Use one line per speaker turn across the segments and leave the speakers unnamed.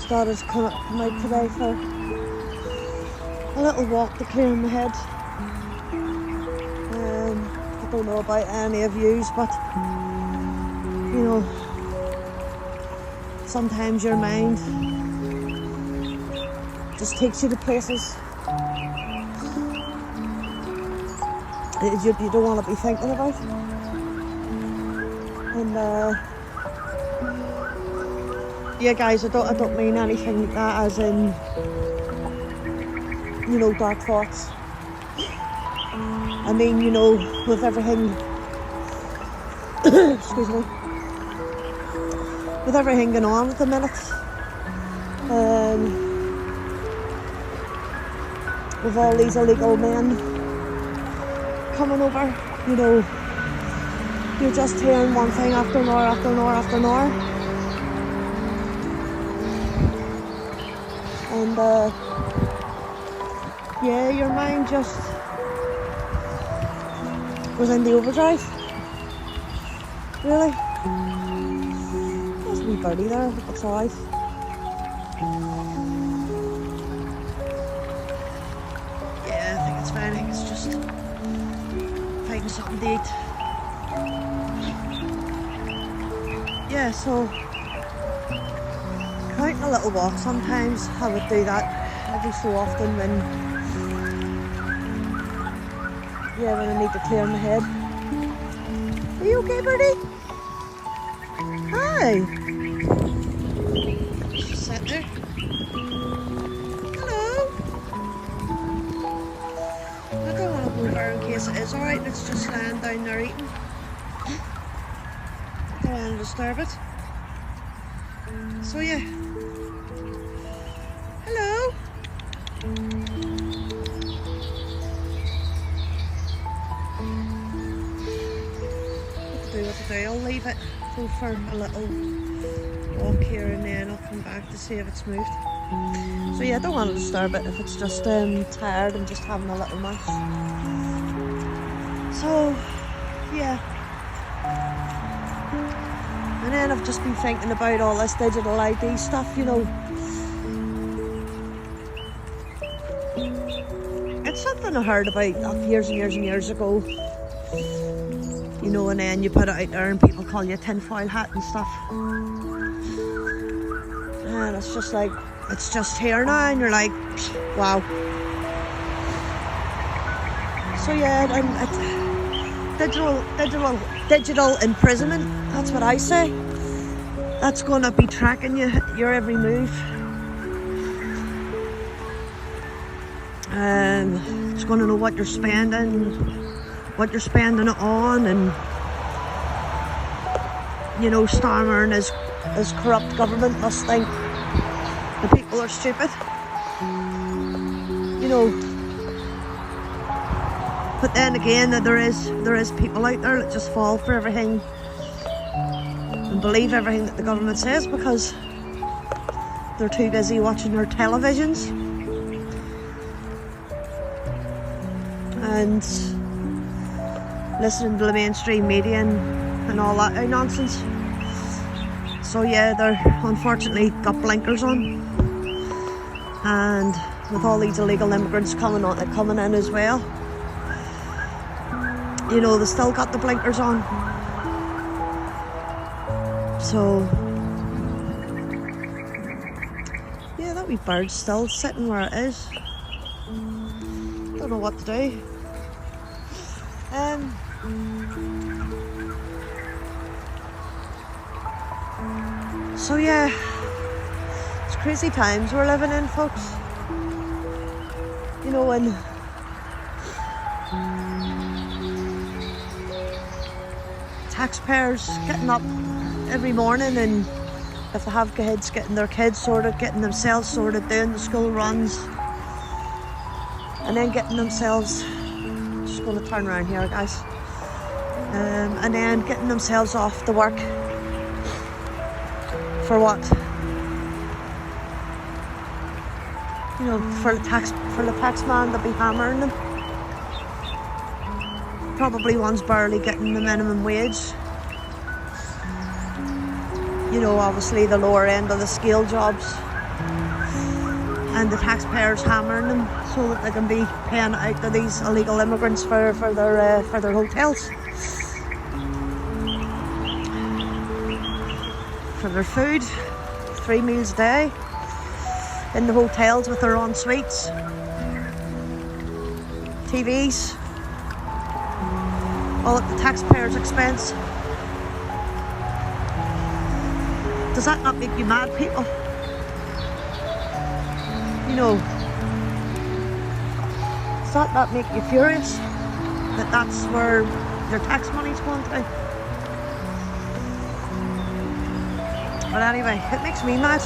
just thought I'd come out today for a little walk to clear my head. I don't know about any of yous, but you know, sometimes your mind just takes you to places that you don't want to be thinking about. And yeah, guys, I don't mean anything like that as in, you know, dark thoughts. I mean, you know, with everything excuse me, with everything going on at the minute, with all these illegal men coming over, you know, you're just hearing one thing after another, after another, after another. And yeah, your mind just goes into overdrive. Really? There's a wee birdie there, I hope it's alright. Yeah, I think it's fine. I think it's just finding something to eat. Yeah, so going a little walk sometimes, I would do that every so often when I need to clear my head. Are you okay, birdie? Hi. Just sit there. Hello. I don't want to go over in case it is alright and it's just lying down there eating. Don't want to disturb it. So yeah. Hello. What to do, I'll leave it, go for a little walk here and then I'll come back to see if it's moved. So yeah, I don't want to disturb it if it's just tired and just having a little munch. So yeah. And then I've just been thinking about all this digital ID stuff, you know. It's something I heard about years and years and years ago. You know, and then you put it out there and people call you a tinfoil hat and stuff. And it's just like, it's just here now and you're like, wow. So yeah, digital imprisonment, that's what I say. That's gonna be tracking you, your every move. It's gonna know what you're spending it on, and you know, Starmer and his corrupt government must think the people are stupid, you know. But then again, there is people out there that just fall for everything and believe everything that the government says because they're too busy watching their televisions and listening to the mainstream media and all that nonsense. So yeah, they're unfortunately got blinkers on, and with all these illegal immigrants coming in as well, you know, they still got the blinkers on. So yeah, that wee bird's still sitting where it is. Don't know what to do. So yeah, it's crazy times we're living in, folks. You know, when taxpayers getting up every morning and if they have kids, getting their kids sorted, getting themselves sorted, doing the school runs, and then getting themselves, just going to turn around here, guys, and then getting themselves off to work. For what? You know, for the tax man to be hammering them. Probably one's barely getting the minimum wage. You know, obviously the lower end of the scale jobs and the taxpayers hammering them so that they can be paying out to these illegal immigrants for their hotels, for their food, 3 meals a day in the hotels with their own suites, TVs, all at the taxpayers' expense. Does that not make you mad, people? You know, does that not make you furious that that's where your tax money's going to? But anyway, it makes me mad.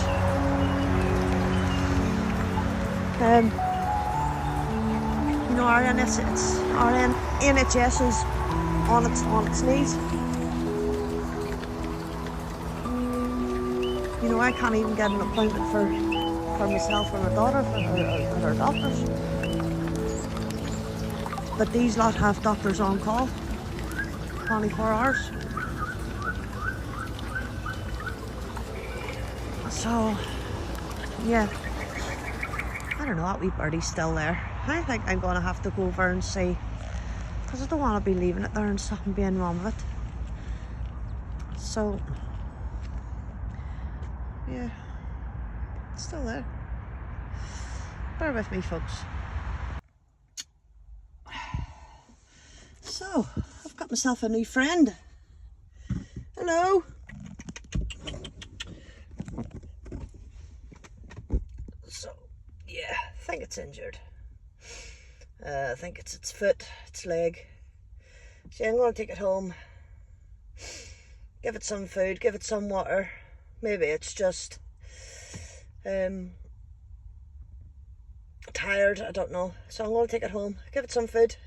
You know, our NHS is on its knees. You know, I can't even get an appointment for myself or my daughter at our doctors. But these lot have doctors on call 24 hours. So, yeah. I don't know, that wee birdie's still there. I think I'm going to have to go over and see, because I don't want to be leaving it there and something being wrong with it. So, yeah, it's still there. Bear with me, folks. So, I've got myself a new friend. Hello. So, yeah, I think it's injured. I think it's its foot, its leg. So I'm going to take it home, give it some food, give it some water. Maybe it's just tired, I don't know. So I'm going to take it home, give it some food.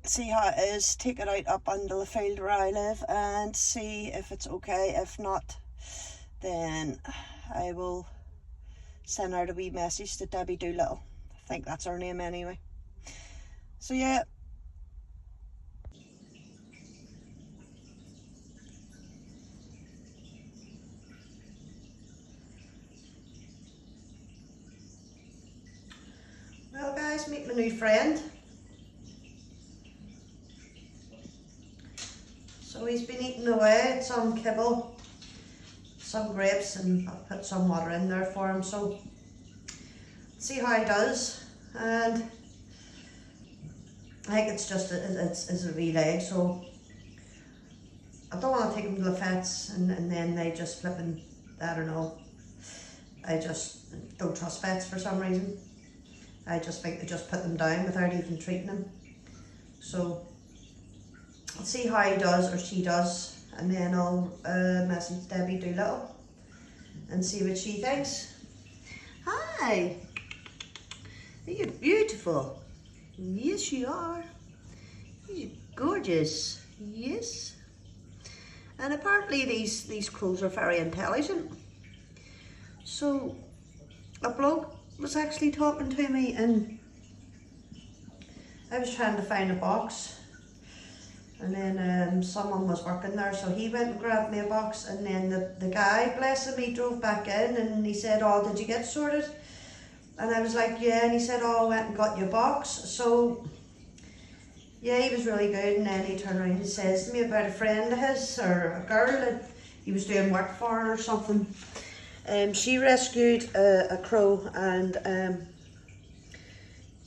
See how it is, take it out up under the field where I live and see if it's okay. If not, then I will send out a wee message to Debbie Doolittle. I think that's her name anyway. So yeah. Well guys, meet my new friend. So he's been eating away at some kibble, some grapes, and I've put some water in there for him, so see how he does. And I think it's just it's a wee leg, so I don't want to take him to the vets and then they just flipping, I don't know, I just don't trust vets for some reason. I just think they just put them down without even treating them. So I'll see how he does or she does, and then I'll message Debbie Doolittle and see what she thinks. Hi, you're beautiful. Yes, you are. You're gorgeous. Yes. And apparently these crows are very intelligent. So a bloke was actually talking to me, and I was trying to find a box, and then someone was working there, so he went and grabbed me a box, and then the guy, bless him, he drove back in and he said, "Oh, did you get sorted?" And I was like, "Yeah," and he said, "Oh, I went and got your box." So yeah, he was really good. And then he turned around and says to me about a friend of his, or a girl that he was doing work for or something. She rescued a crow and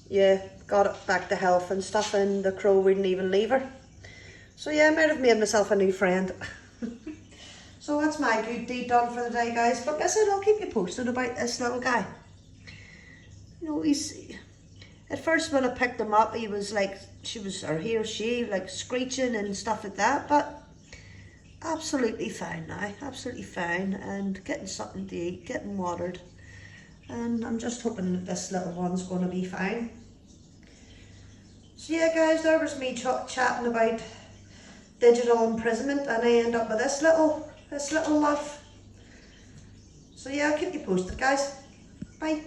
yeah, got it back to health and stuff, and the crow wouldn't even leave her. So yeah, I might have made myself a new friend. So that's my good deed done for the day, guys. But listen, I'll keep you posted about this little guy. You know, he's, at first when I picked him up, he was like, he or she, like screeching and stuff like that, but absolutely fine now, absolutely fine, and getting something to eat, getting watered, and I'm just hoping that this little one's going to be fine. So yeah guys, there was me chatting about digital imprisonment, and I end up with this little love. So yeah, I'll keep you posted guys. Bye.